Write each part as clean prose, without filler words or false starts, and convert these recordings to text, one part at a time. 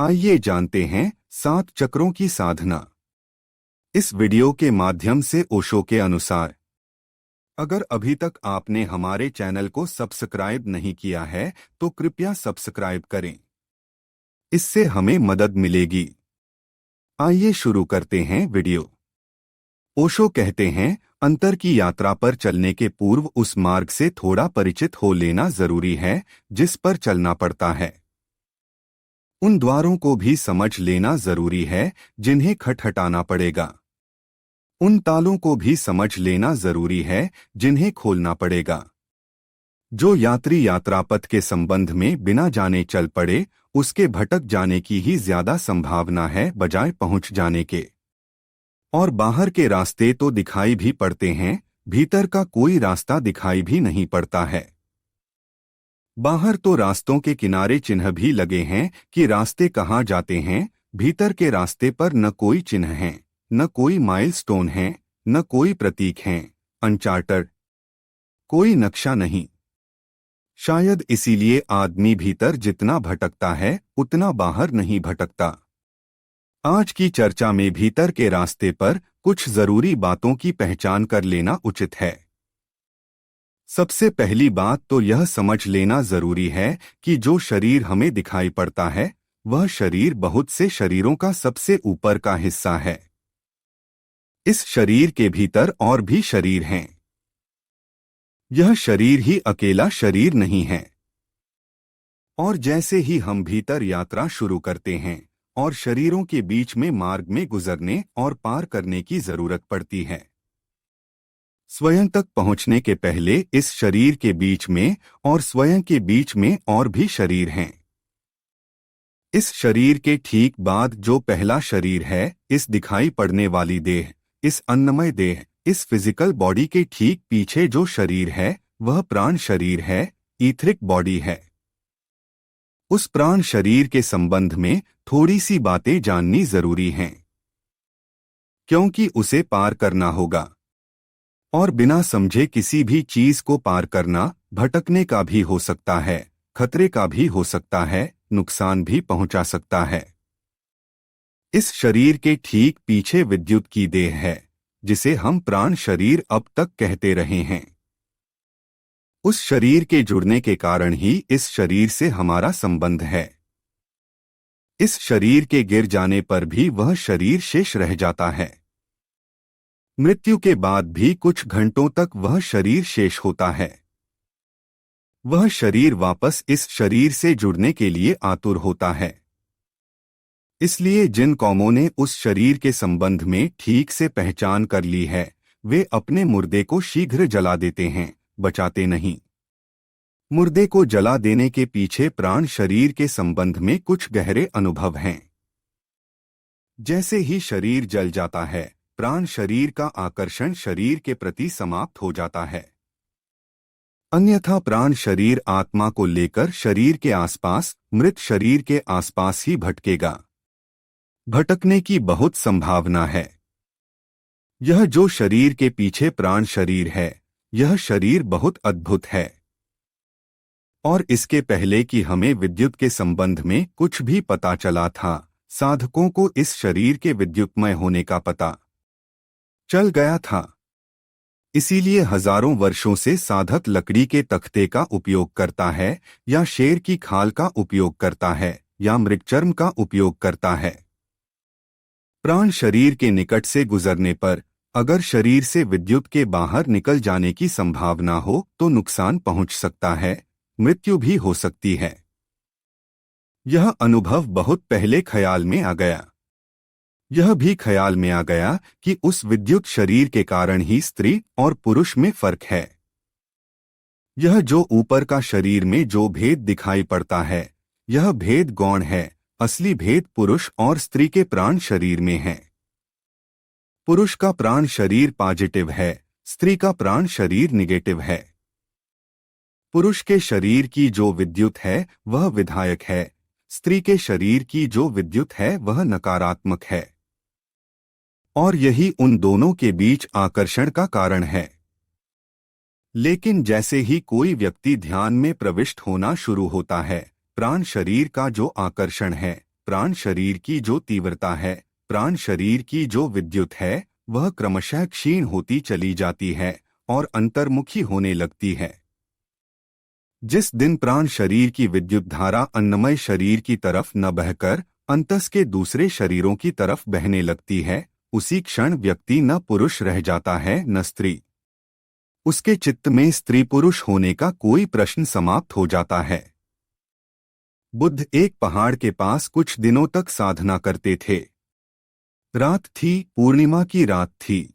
आइए जानते हैं 7 चक्रों की साधना। इस वीडियो के माध्यम से ओशो के अनुसार, अगर अभी तक आपने हमारे चैनल को सब्सक्राइब नहीं किया है तो कृपया सब्सक्राइब करें। इससे हमें मदद मिलेगी। आइए शुरू करते हैं वीडियो। ओशो कहते हैं, अंतर की यात्रा पर चलने के पूर्व उस मार्ग से थोड़ा परिचित हो लेना जरूरी है जिस पर चलना पड़ता है। उन द्वारों को भी समझ लेना जरूरी है जिन्हें खटखटाना पड़ेगा। उन तालों को भी समझ लेना जरूरी है जिन्हें खोलना पड़ेगा। जो यात्री यात्रा पथ के संबंध में बिना जाने चल पड़े, उसके भटक जाने की ही ज्यादा संभावना है बजाय पहुंच जाने के। और बाहर के रास्ते तो दिखाई भी पड़ते हैं, भीतर का कोई रास्ता दिखाई भी नहीं पड़ता है। बाहर तो रास्तों के किनारे चिन्ह भी लगे हैं कि रास्ते कहाँ जाते हैं, भीतर के रास्ते पर न कोई चिन्ह है, न कोई माइलस्टोन है, न कोई प्रतीक है, अनचार्टर्ड, कोई नक्शा नहीं। शायद इसीलिए आदमी भीतर जितना भटकता है उतना बाहर नहीं भटकता। आज की चर्चा में भीतर के रास्ते पर कुछ जरूरी बातों की पहचान कर लेना उचित है। सबसे पहली बात तो यह समझ लेना जरूरी है कि जो शरीर हमें दिखाई पड़ता है वह शरीर बहुत से शरीरों का सबसे ऊपर का हिस्सा है। इस शरीर के भीतर और भी शरीर हैं। यह शरीर ही अकेला शरीर नहीं है। और जैसे ही हम भीतर यात्रा शुरू करते हैं और शरीरों के बीच में मार्ग में गुजरने और पार करने की जरूरत पड़ती है। स्वयं तक पहुंचने के पहले इस शरीर के बीच में और स्वयं के बीच में और भी शरीर हैं। इस शरीर के ठीक बाद जो पहला शरीर है, इस दिखाई पड़ने वाली देह, इस अन्नमय देह, इस फिजिकल बॉडी के ठीक पीछे जो शरीर है वह प्राण शरीर है, ईथरिक बॉडी है। उस प्राण शरीर के संबंध में थोड़ी सी बातें जाननी जरूरी हैं, क्योंकि उसे पार करना होगा। और बिना समझे किसी भी चीज को पार करना भटकने का भी हो सकता है, खतरे का भी हो सकता है, नुकसान भी पहुंचा सकता है। इस शरीर के ठीक पीछे विद्युत की देह है जिसे हम प्राण शरीर अब तक कहते रहे हैं। उस शरीर के जुड़ने के कारण ही इस शरीर से हमारा संबंध है। इस शरीर के गिर जाने पर भी वह शरीर शेष रह जाता है। मृत्यु के बाद भी कुछ घंटों तक वह शरीर शेष होता है। वह शरीर वापस इस शरीर से जुड़ने के लिए आतुर होता है। इसलिए जिन कौमों ने उस शरीर के संबंध में ठीक से पहचान कर ली है, वे अपने मुर्दे को शीघ्र जला देते हैं, बचाते नहीं। मुर्दे को जला देने के पीछे प्राण शरीर के संबंध में कुछ गहरे अनुभव हैं। जैसे ही शरीर जल जाता है, प्राण शरीर का आकर्षण शरीर के प्रति समाप्त हो जाता है। अन्यथा प्राण शरीर आत्मा को लेकर शरीर के आसपास, मृत शरीर के आसपास ही भटकेगा। भटकने की बहुत संभावना है। यह जो शरीर के पीछे प्राण शरीर है, यह शरीर बहुत अद्भुत है। और इसके पहले कि हमें विद्युत के संबंध में कुछ भी पता चला था, साधकों को इस शरीर के विद्युतमय होने का पता चल गया था। इसीलिए हजारों वर्षों से साधक लकड़ी के तख्ते का उपयोग करता है, या शेर की खाल का उपयोग करता है, या मृगचर्म का उपयोग करता है। प्राण शरीर के निकट से गुजरने पर अगर शरीर से विद्युत के बाहर निकल जाने की संभावना हो तो नुकसान पहुंच सकता है, मृत्यु भी हो सकती है। यह अनुभव बहुत पहले ख्याल में आ गया। यह भी ख्याल में आ गया कि उस विद्युत शरीर के कारण ही स्त्री और पुरुष में फर्क है। यह जो ऊपर का शरीर में जो भेद दिखाई पड़ता है, यह भेद गौण है, असली भेद पुरुष और स्त्री के प्राण शरीर में है। पुरुष का प्राण शरीर पॉजिटिव है, स्त्री का प्राण शरीर निगेटिव है। पुरुष के शरीर की जो विद्युत है वह विधायक है, स्त्री के शरीर की जो विद्युत है वह नकारात्मक है। और यही उन दोनों के बीच आकर्षण का कारण है। लेकिन जैसे ही कोई व्यक्ति ध्यान में प्रविष्ट होना शुरू होता है, प्राण शरीर का जो आकर्षण है, प्राण शरीर की जो तीव्रता है, प्राण शरीर की जो विद्युत है, वह क्रमशः क्षीण होती चली जाती है और अंतर्मुखी होने लगती है। जिस दिन प्राण शरीर की विद्युत धारा अन्नमय शरीर की तरफ न बहकर अंतस के दूसरे शरीरों की तरफ बहने लगती है, उसी क्षण व्यक्ति न पुरुष रह जाता है न स्त्री। उसके चित्त में स्त्री पुरुष होने का कोई प्रश्न समाप्त हो जाता है। बुद्ध एक पहाड़ के पास कुछ दिनों तक साधना करते थे। रात थी, पूर्णिमा की रात थी।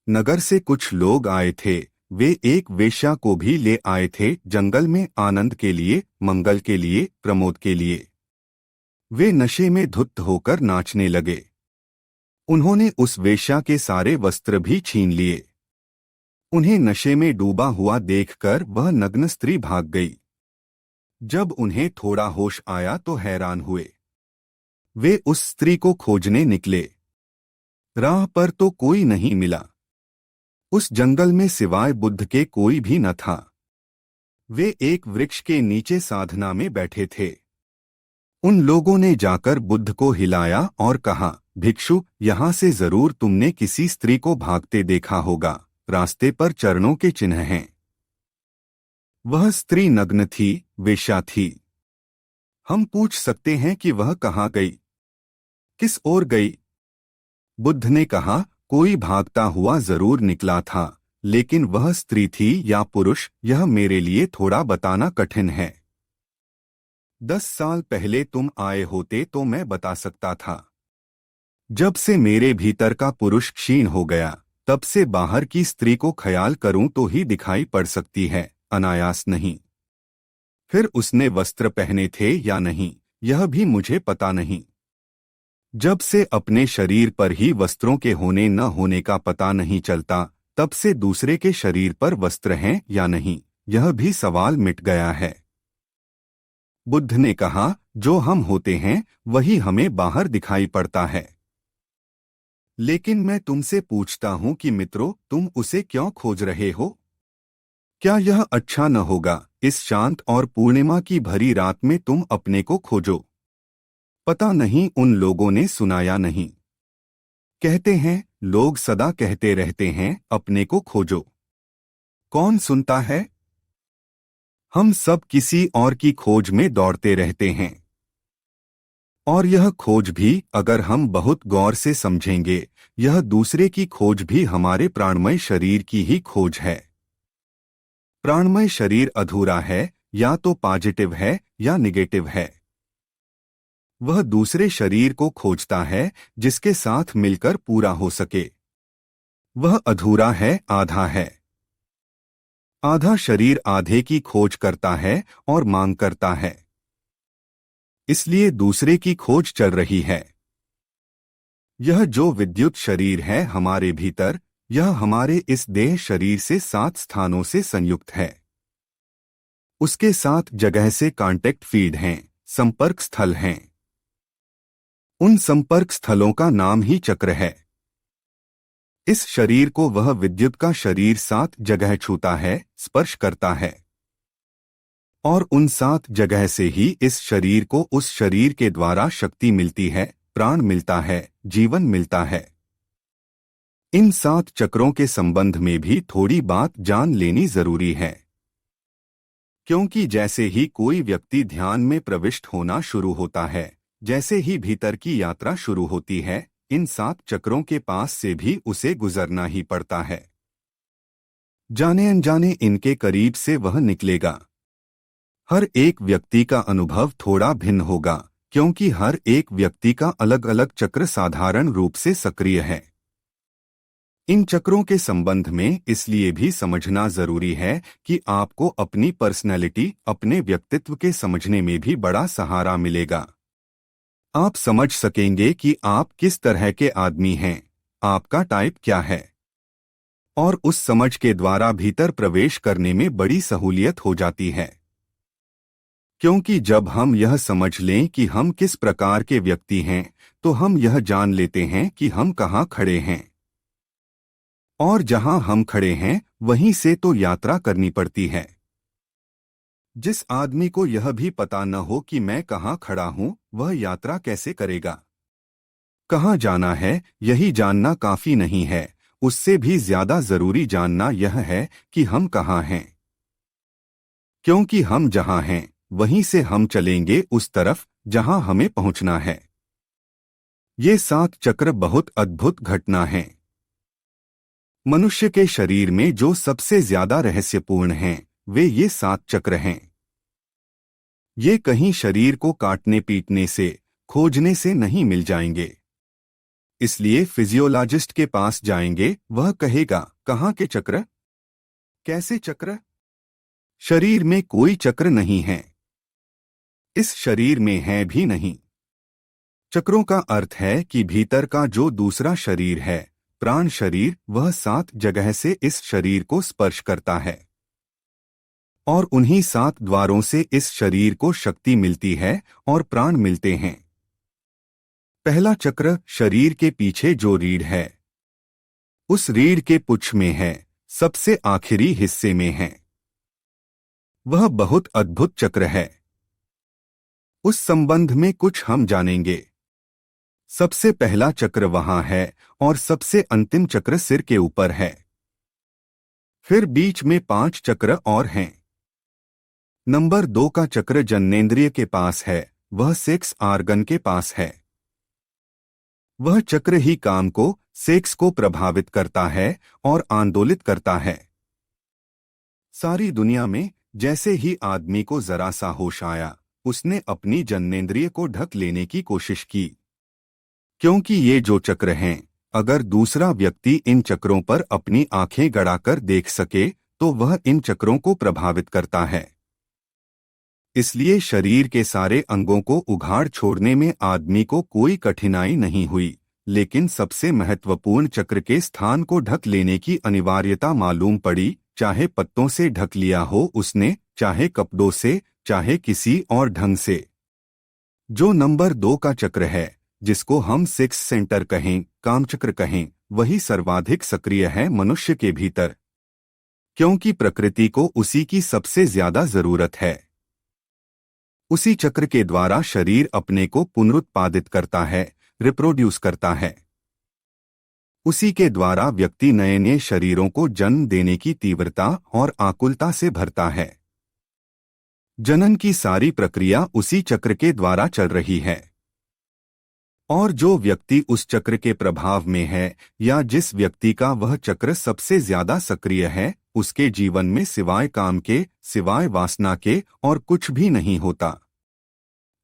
नगर से कुछ लोग आए थे। वे एक वेश्या को भी ले आए थे, जंगल में आनंद के लिए, मंगल के लिए, प्रमोद के लिए। वे नशे में धुत होकर नाचने लगे। उन्होंने उस वेश्या के सारे वस्त्र भी छीन लिए। उन्हें नशे में डूबा हुआ देखकर वह नग्न स्त्री भाग गई। जब उन्हें थोड़ा होश आया तो हैरान हुए। वे उस स्त्री को खोजने निकले। राह पर तो कोई नहीं मिला। उस जंगल में सिवाय बुद्ध के कोई भी न था। वे एक वृक्ष के नीचे साधना में बैठे थे। उन लोगों ने जाकर बुद्ध को हिलाया और कहा, भिक्षु, यहाँ से जरूर तुमने किसी स्त्री को भागते देखा होगा। रास्ते पर चरणों के चिन्ह हैं। वह स्त्री नग्न थी, वेश्या थी। हम पूछ सकते हैं कि वह कहाँ गई, किस ओर गई? बुद्ध ने कहा, कोई भागता हुआ जरूर निकला था, लेकिन वह स्त्री थी या पुरुष, यह मेरे लिए थोड़ा बताना कठिन है। 10 साल पहले तुम आए होते तो मैं बता सकता था। जब से मेरे भीतर का पुरुष क्षीण हो गया, तब से बाहर की स्त्री को ख्याल करूं तो ही दिखाई पड़ सकती है, अनायास नहीं। फिर उसने वस्त्र पहने थे या नहीं, यह भी मुझे पता नहीं। जब से अपने शरीर पर ही वस्त्रों के होने न होने का पता नहीं चलता, तब से दूसरे के शरीर पर वस्त्र हैं या नहीं, यह भी सवाल मिट गया है। बुद्ध ने कहा, जो हम होते हैं वही हमें बाहर दिखाई पड़ता है। लेकिन मैं तुमसे पूछता हूं कि मित्रों, तुम उसे क्यों खोज रहे हो? क्या यह अच्छा न होगा, इस शांत और पूर्णिमा की भरी रात में तुम अपने को खोजो? पता नहीं उन लोगों ने सुना या नहीं। कहते हैं, लोग सदा कहते रहते हैं, अपने को खोजो। कौन सुनता है? हम सब किसी और की खोज में दौड़ते रहते हैं। और यह खोज भी, अगर हम बहुत गौर से समझेंगे, यह दूसरे की खोज भी हमारे प्राणमय शरीर की ही खोज है। प्राणमय शरीर अधूरा है, या तो पॉजिटिव है या निगेटिव है। वह दूसरे शरीर को खोजता है जिसके साथ मिलकर पूरा हो सके। वह अधूरा है, आधा है। आधा शरीर आधे की खोज करता है और मांग करता है। इसलिए दूसरे की खोज चल रही है। यह जो विद्युत शरीर है हमारे भीतर, यह हमारे इस देह शरीर से 7 स्थानों से संयुक्त है। उसके 7 जगह से कांटेक्ट फीड हैं, संपर्क स्थल हैं। उन संपर्क स्थलों का नाम ही चक्र है। इस शरीर को वह विद्युत का शरीर 7 जगह छूता है, स्पर्श करता है। और उन 7 जगह से ही इस शरीर को उस शरीर के द्वारा शक्ति मिलती है, प्राण मिलता है, जीवन मिलता है। इन 7 चक्रों के संबंध में भी थोड़ी बात जान लेनी जरूरी है। क्योंकि जैसे ही कोई व्यक्ति ध्यान में प्रविष्ट होना शुरू होता है, जैसे ही भीतर की यात्रा शुरू होती है, इन 7 चक्रों के पास से भी उसे गुजरना ही पड़ता है। जाने अनजाने इनके करीब से वह निकलेगा। हर एक व्यक्ति का अनुभव थोड़ा भिन्न होगा, क्योंकि हर एक व्यक्ति का अलग अलग चक्र साधारण रूप से सक्रिय है। इन चक्रों के संबंध में इसलिए भी समझना जरूरी है कि आपको अपनी पर्सनैलिटी, अपने व्यक्तित्व के समझने में भी बड़ा सहारा मिलेगा। आप समझ सकेंगे कि आप किस तरह के आदमी हैं, आपका टाइप क्या है, और उस समझ के द्वारा भीतर प्रवेश करने में बड़ी सहूलियत हो जाती है। क्योंकि जब हम यह समझ लें कि हम किस प्रकार के व्यक्ति हैं, तो हम यह जान लेते हैं कि हम कहाँ खड़े हैं। और जहां हम खड़े हैं, वहीं से तो यात्रा करनी पड़ती है। जिस आदमी को यह भी पता न हो कि मैं कहाँ खड़ा हूँ, वह यात्रा कैसे करेगा? कहाँ जाना है, यही जानना काफी नहीं है, उससे भी ज्यादा जरूरी जानना यह है कि हम कहाँ हैं। क्योंकि हम जहाँ हैं, वहीं से हम चलेंगे उस तरफ जहाँ हमें पहुँचना है। ये 7 चक्र बहुत अद्भुत घटना है। मनुष्य के शरीर में जो सबसे ज्यादा रहस्यपूर्ण हैं, वे ये 7 चक्र हैं। ये कहीं शरीर को काटने पीटने से, खोजने से नहीं मिल जाएंगे। इसलिए फिजियोलॉजिस्ट के पास जाएंगे, वह कहेगा, कहाँ के चक्र? कैसे चक्र? शरीर में कोई चक्र नहीं है। इस शरीर में है भी नहीं। चक्रों का अर्थ है कि भीतर का जो दूसरा शरीर है, प्राण शरीर, वह 7 जगह से इस शरीर को स्पर्श करता है और उन्हीं 7 द्वारों से इस शरीर को शक्ति मिलती है और प्राण मिलते हैं। पहला चक्र शरीर के पीछे जो रीढ़ है, उस रीढ़ के पुच्छ में है, सबसे आखिरी हिस्से में है। वह बहुत अद्भुत चक्र है। उस संबंध में कुछ हम जानेंगे। सबसे पहला चक्र वहां है और सबसे अंतिम चक्र सिर के ऊपर है। फिर बीच में 5 चक्र और हैं। नंबर 2 का चक्र जननेंद्रिय के पास है, वह सेक्स आर्गन के पास है। वह चक्र ही काम को, सेक्स को प्रभावित करता है और आंदोलित करता है। सारी दुनिया में जैसे ही आदमी को जरा सा होश आया, उसने अपनी जननेंद्रिय को ढक लेने की कोशिश की। क्योंकि ये जो चक्र हैं, अगर दूसरा व्यक्ति इन चक्रों पर अपनी आंखें गड़ाकर देख सके तो वह इन चक्रों को प्रभावित करता है। इसलिए शरीर के सारे अंगों को उघाड़ छोड़ने में आदमी को कोई कठिनाई नहीं हुई, लेकिन सबसे महत्वपूर्ण चक्र के स्थान को ढक लेने की अनिवार्यता मालूम पड़ी। चाहे पत्तों से ढक लिया हो उसने, चाहे कपड़ों से, चाहे किसी और ढंग से। जो नंबर 2 का चक्र है, जिसको हम सेक्स सेंटर कहें, कामचक्र कहें, वही सर्वाधिक सक्रिय है मनुष्य के भीतर। क्योंकि प्रकृति को उसी की सबसे ज्यादा जरूरत है। उसी चक्र के द्वारा शरीर अपने को पुनरुत्पादित करता है, रिप्रोड्यूस करता है। उसी के द्वारा व्यक्ति नए नए शरीरों को जन्म देने की तीव्रता और आकुलता से भरता है। जनन की सारी प्रक्रिया उसी चक्र के द्वारा चल रही है। और जो व्यक्ति उस चक्र के प्रभाव में है, या जिस व्यक्ति का वह चक्र सबसे ज्यादा सक्रिय है, उसके जीवन में सिवाय काम के, सिवाय वासना के और कुछ भी नहीं होता।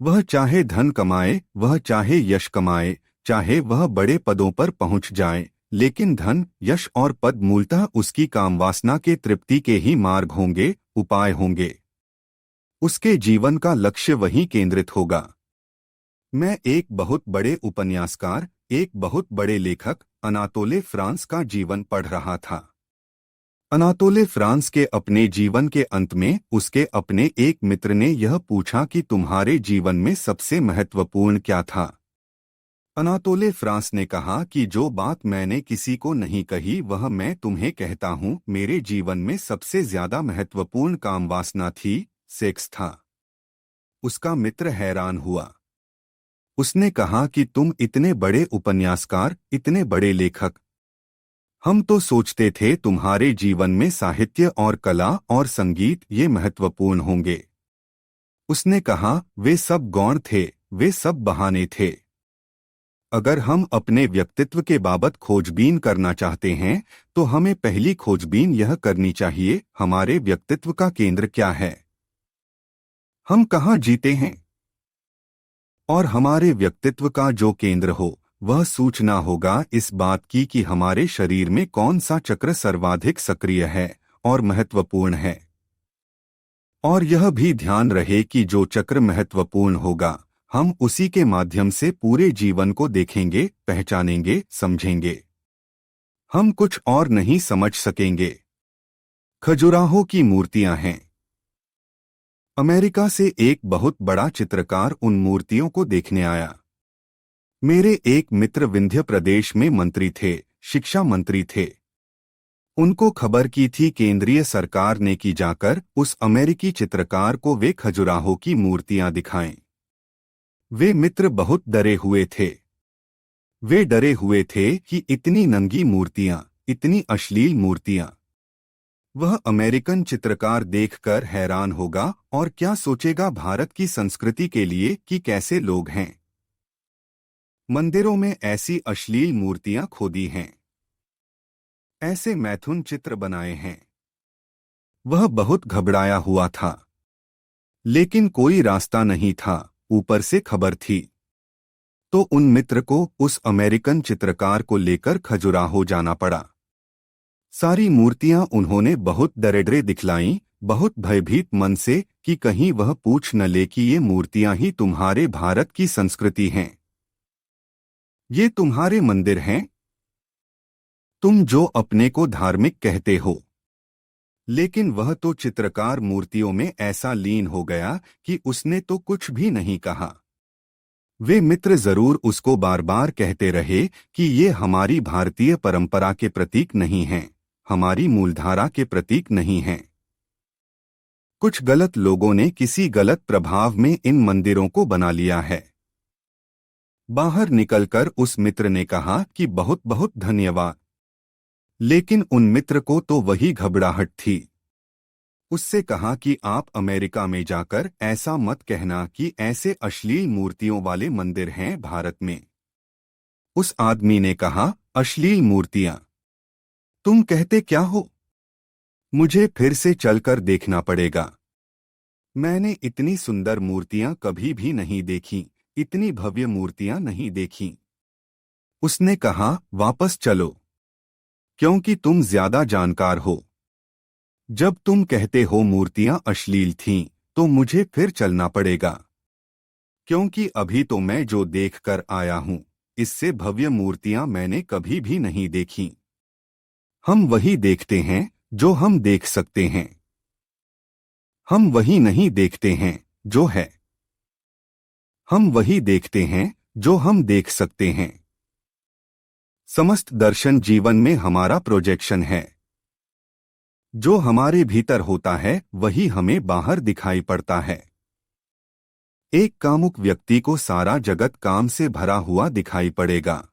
वह चाहे धन कमाए, वह चाहे यश कमाए, चाहे वह बड़े पदों पर पहुंच जाए, लेकिन धन, यश और पद मूलतः उसकी काम वासना के तृप्ति के ही मार्ग होंगे, उपाय होंगे। उसके जीवन का लक्ष्य वहीं केंद्रित होगा। मैं एक बहुत बड़े उपन्यासकार, एक बहुत बड़े लेखक अनातोले फ्रांस का जीवन पढ़ रहा था। अनातोले फ्रांस के अपने जीवन के अंत में उसके अपने एक मित्र ने यह पूछा कि तुम्हारे जीवन में सबसे महत्वपूर्ण क्या था। अनातोले फ्रांस ने कहा कि जो बात मैंने किसी को नहीं कही वह मैं तुम्हें कहता हूँ, मेरे जीवन में सबसे ज्यादा महत्वपूर्ण काम वासना थी, सेक्स था। उसका मित्र हैरान हुआ। उसने कहा कि तुम इतने बड़े उपन्यासकार, इतने बड़े लेखक, हम तो सोचते थे तुम्हारे जीवन में साहित्य और कला और संगीत ये महत्वपूर्ण होंगे। उसने कहा, वे सब गौण थे, वे सब बहाने थे। अगर हम अपने व्यक्तित्व के बाबत खोजबीन करना चाहते हैं, तो हमें पहली खोजबीन यह करनी चाहिए, हमारे व्यक्तित्व का केंद्र क्या है? हम कहाँ जीते हैं? और हमारे व्यक्तित्व का जो केंद्र हो, वह सूचना होगा इस बात की कि हमारे शरीर में कौन सा चक्र सर्वाधिक सक्रिय है और महत्वपूर्ण है। और यह भी ध्यान रहे कि जो चक्र महत्वपूर्ण होगा, हम उसी के माध्यम से पूरे जीवन को देखेंगे, पहचानेंगे, समझेंगे। हम कुछ और नहीं समझ सकेंगे। खजुराहो की मूर्तियां हैं। अमेरिका से एक बहुत बड़ा चित्रकार उन मूर्तियों को देखने आया। मेरे एक मित्र विंध्य प्रदेश में मंत्री थे, शिक्षा मंत्री थे। उनको खबर की थी केंद्रीय सरकार ने कि जाकर उस अमेरिकी चित्रकार को वे खजुराहो की मूर्तियां दिखाएं। वे मित्र बहुत डरे हुए थे। वे डरे हुए थे कि इतनी नंगी मूर्तियां, इतनी अश्लील मूर्तियां। वह अमेरिकन चित्रकार देखकर हैरान होगा और क्या सोचेगा भारत की संस्कृति के लिए कि कैसे लोग हैं। मंदिरों में ऐसी अश्लील मूर्तियां खोदी हैं, ऐसे मैथुन चित्र बनाए हैं। वह बहुत घबराया हुआ था, लेकिन कोई रास्ता नहीं था। ऊपर से खबर थी तो उन मित्र को उस अमेरिकन चित्रकार को लेकर खजुराहो जाना पड़ा। सारी मूर्तियां उन्होंने बहुत दरेडरे दिखलाईं, बहुत भयभीत मन से कि कहीं वह पूछ न ले कि ये मूर्तियां ही तुम्हारे भारत की संस्कृति हैं, ये तुम्हारे मंदिर हैं, तुम जो अपने को धार्मिक कहते हो। लेकिन वह तो चित्रकार मूर्तियों में ऐसा लीन हो गया कि उसने तो कुछ भी नहीं कहा। वे मित्र जरूर उसको बार बार कहते रहे कि ये हमारी भारतीय परंपरा के प्रतीक नहीं हैं, हमारी मूलधारा के प्रतीक नहीं हैं। कुछ गलत लोगों ने किसी गलत प्रभाव में इन मंदिरों को बना लिया है। बाहर निकलकर उस मित्र ने कहा कि बहुत बहुत धन्यवाद। लेकिन उन मित्र को तो वही घबराहट थी। उससे कहा कि आप अमेरिका में जाकर ऐसा मत कहना कि ऐसे अश्लील मूर्तियों वाले मंदिर हैं भारत में। उस आदमी ने कहा, अश्लील मूर्तियां? तुम कहते क्या हो? मुझे फिर से चलकर देखना पड़ेगा। मैंने इतनी सुंदर मूर्तियां कभी भी नहीं देखी, इतनी भव्य मूर्तियां नहीं देखी। उसने कहा, वापस चलो, क्योंकि तुम ज्यादा जानकार हो। जब तुम कहते हो मूर्तियां अश्लील थीं, तो मुझे फिर चलना पड़ेगा, क्योंकि अभी तो मैं जो देख कर आया हूं, इससे भव्य मूर्तियां मैंने कभी भी नहीं देखी। हम वही देखते हैं जो हम देख सकते हैं, हम वही नहीं देखते हैं जो है, हम वही देखते हैं जो हम देख सकते हैं। समस्त दर्शन जीवन में हमारा प्रोजेक्शन है। जो हमारे भीतर होता है वही हमें बाहर दिखाई पड़ता है। एक कामुक व्यक्ति को सारा जगत काम से भरा हुआ दिखाई पड़ेगा।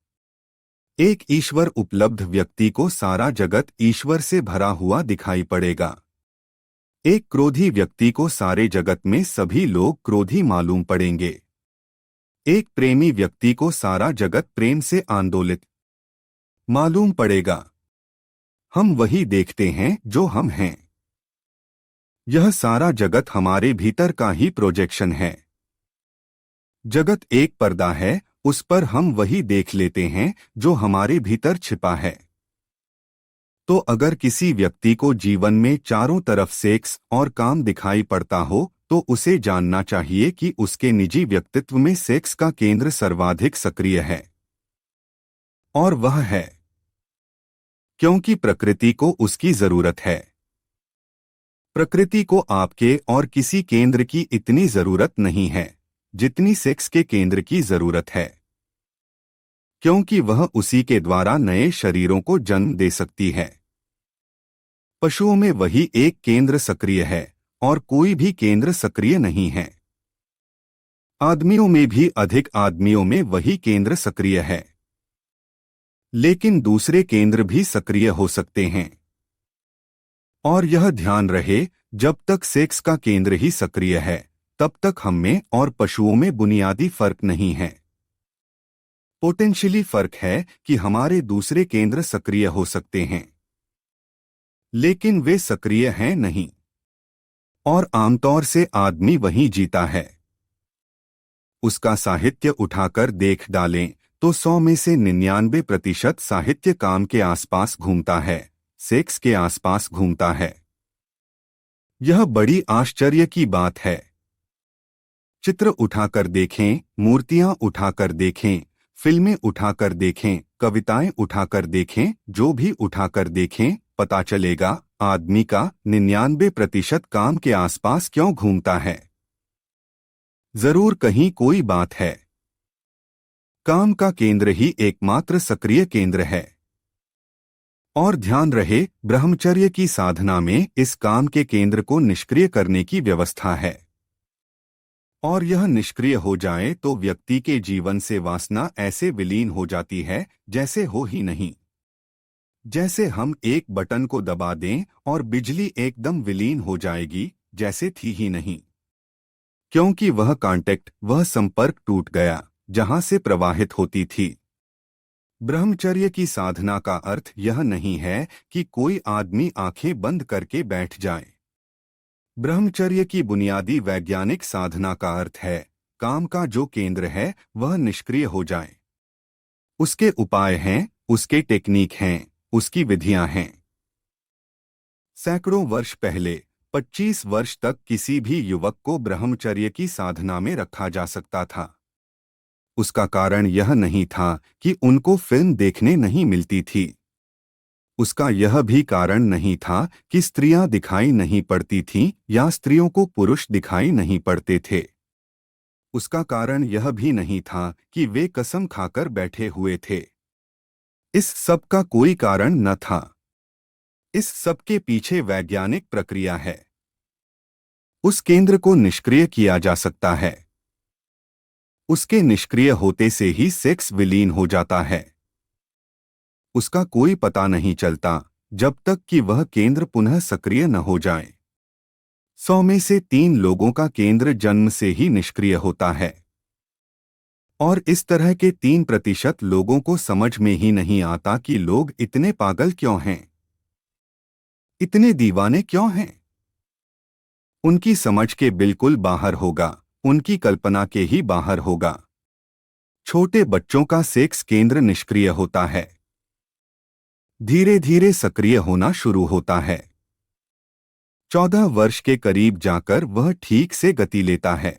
एक ईश्वर उपलब्ध व्यक्ति को सारा जगत ईश्वर से भरा हुआ दिखाई पड़ेगा। एक क्रोधी व्यक्ति को सारे जगत में सभी लोग क्रोधी मालूम पड़ेंगे। एक प्रेमी व्यक्ति को सारा जगत प्रेम से आंदोलित मालूम पड़ेगा। हम वही देखते हैं जो हम हैं। यह सारा जगत हमारे भीतर का ही प्रोजेक्शन है। जगत एक पर्दा है, उस पर हम वही देख लेते हैं जो हमारे भीतर छिपा है। तो अगर किसी व्यक्ति को जीवन में चारों तरफ सेक्स और काम दिखाई पड़ता हो, तो उसे जानना चाहिए कि उसके निजी व्यक्तित्व में सेक्स का केंद्र सर्वाधिक सक्रिय है। और वह है क्योंकि प्रकृति को उसकी जरूरत है। प्रकृति को आपके और किसी केंद्र की इतनी जरूरत नहीं है जितनी सेक्स के केंद्र की जरूरत है, क्योंकि वह उसी के द्वारा नए शरीरों को जन्म दे सकती है। पशुओं में वही एक केंद्र सक्रिय है और कोई भी केंद्र सक्रिय नहीं है। आदमियों में भी अधिक आदमियों में वही केंद्र सक्रिय है, लेकिन दूसरे केंद्र भी सक्रिय हो सकते हैं। और यह ध्यान रहे, जब तक सेक्स का केंद्र ही सक्रिय है, तब तक हम में और पशुओं में बुनियादी फर्क नहीं है। पोटेंशियली फर्क है कि हमारे दूसरे केंद्र सक्रिय हो सकते हैं, लेकिन वे सक्रिय हैं नहीं। और आमतौर से आदमी वहीं जीता है। उसका साहित्य उठाकर देख डालें तो 100 में से 99% साहित्य काम के आसपास घूमता है, सेक्स के आसपास घूमता है। यह बड़ी आश्चर्य की बात है। चित्र उठाकर देखें, मूर्तियां उठाकर देखें, फिल्में उठाकर देखें, कविताएं उठाकर देखें, जो भी उठाकर देखें, पता चलेगा आदमी का 99% काम के आसपास क्यों घूमता है। जरूर कहीं कोई बात है। काम का केंद्र ही एकमात्र सक्रिय केंद्र है। और ध्यान रहे, ब्रह्मचर्य की साधना में इस काम के केंद्र को निष्क्रिय करने की व्यवस्था है। और यह निष्क्रिय हो जाए तो व्यक्ति के जीवन से वासना ऐसे विलीन हो जाती है जैसे हो ही नहीं। जैसे हम एक बटन को दबा दें और बिजली एकदम विलीन हो जाएगी, जैसे थी ही नहीं। क्योंकि वह संपर्क टूट गया जहां से प्रवाहित होती थी। ब्रह्मचर्य की साधना का अर्थ यह नहीं है कि कोई आदमी आंखें बंद करके बैठ जाए। ब्रह्मचर्य की बुनियादी वैज्ञानिक साधना का अर्थ है, काम का जो केंद्र है वह निष्क्रिय हो जाए। उसके उपाय हैं, उसके टेक्निक हैं, उसकी विधियां हैं। सैकड़ों वर्ष पहले 25 वर्ष तक किसी भी युवक को ब्रह्मचर्य की साधना में रखा जा सकता था। उसका कारण यह नहीं था कि उनको फिल्म देखने नहीं मिलती थी। उसका यह भी कारण नहीं था कि स्त्रियां दिखाई नहीं पड़ती थीं या स्त्रियों को पुरुष दिखाई नहीं पड़ते थे। उसका कारण यह भी नहीं था कि वे कसम खाकर बैठे हुए थे। इस सब का कोई कारण न था। इस सब के पीछे वैज्ञानिक प्रक्रिया है। उस केंद्र को निष्क्रिय किया जा सकता है। उसके निष्क्रिय होते से ही सेक्स विलीन हो जाता है। उसका कोई पता नहीं चलता जब तक कि वह केंद्र पुनः सक्रिय न हो जाए। 100 में से 3 लोगों का केंद्र जन्म से ही निष्क्रिय होता है। और इस तरह के 3% लोगों को समझ में ही नहीं आता कि लोग इतने पागल क्यों हैं, इतने दीवाने क्यों हैं। उनकी समझ के बिल्कुल बाहर होगा, उनकी कल्पना के ही बाहर होगा। छोटे बच्चों का सेक्स केंद्र निष्क्रिय होता है, धीरे धीरे सक्रिय होना शुरू होता है। 14 वर्ष के करीब जाकर वह ठीक से गति लेता है।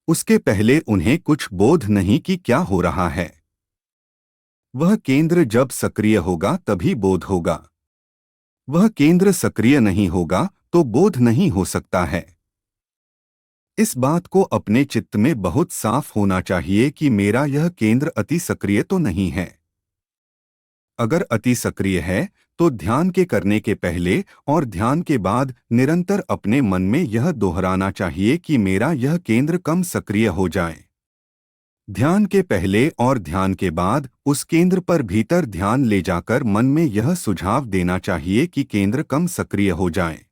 उसके पहले उन्हें कुछ बोध नहीं कि क्या हो रहा है। वह केंद्र जब सक्रिय होगा तभी बोध होगा। वह केंद्र सक्रिय नहीं होगा तो बोध नहीं हो सकता है। इस बात को अपने चित्त में बहुत साफ होना चाहिए कि मेरा यह केंद्र अति सक्रिय तो नहीं है। अगर अति सक्रिय है तो ध्यान के करने के पहले और ध्यान के बाद निरंतर अपने मन में यह दोहराना चाहिए कि मेरा यह केंद्र कम सक्रिय हो जाए। ध्यान के पहले और ध्यान के बाद उस केंद्र पर भीतर ध्यान ले जाकर मन में यह सुझाव देना चाहिए कि केंद्र कम सक्रिय हो जाए।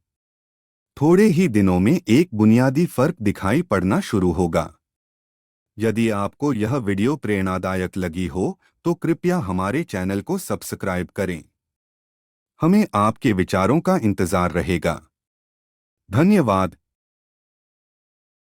थोड़े ही दिनों में एक बुनियादी फर्क दिखाई पड़ना शुरू होगा। यदि आपको यह वीडियो प्रेरणादायक लगी हो तो कृपया हमारे चैनल को सब्सक्राइब करें। हमें आपके विचारों का इंतजार रहेगा। धन्यवाद।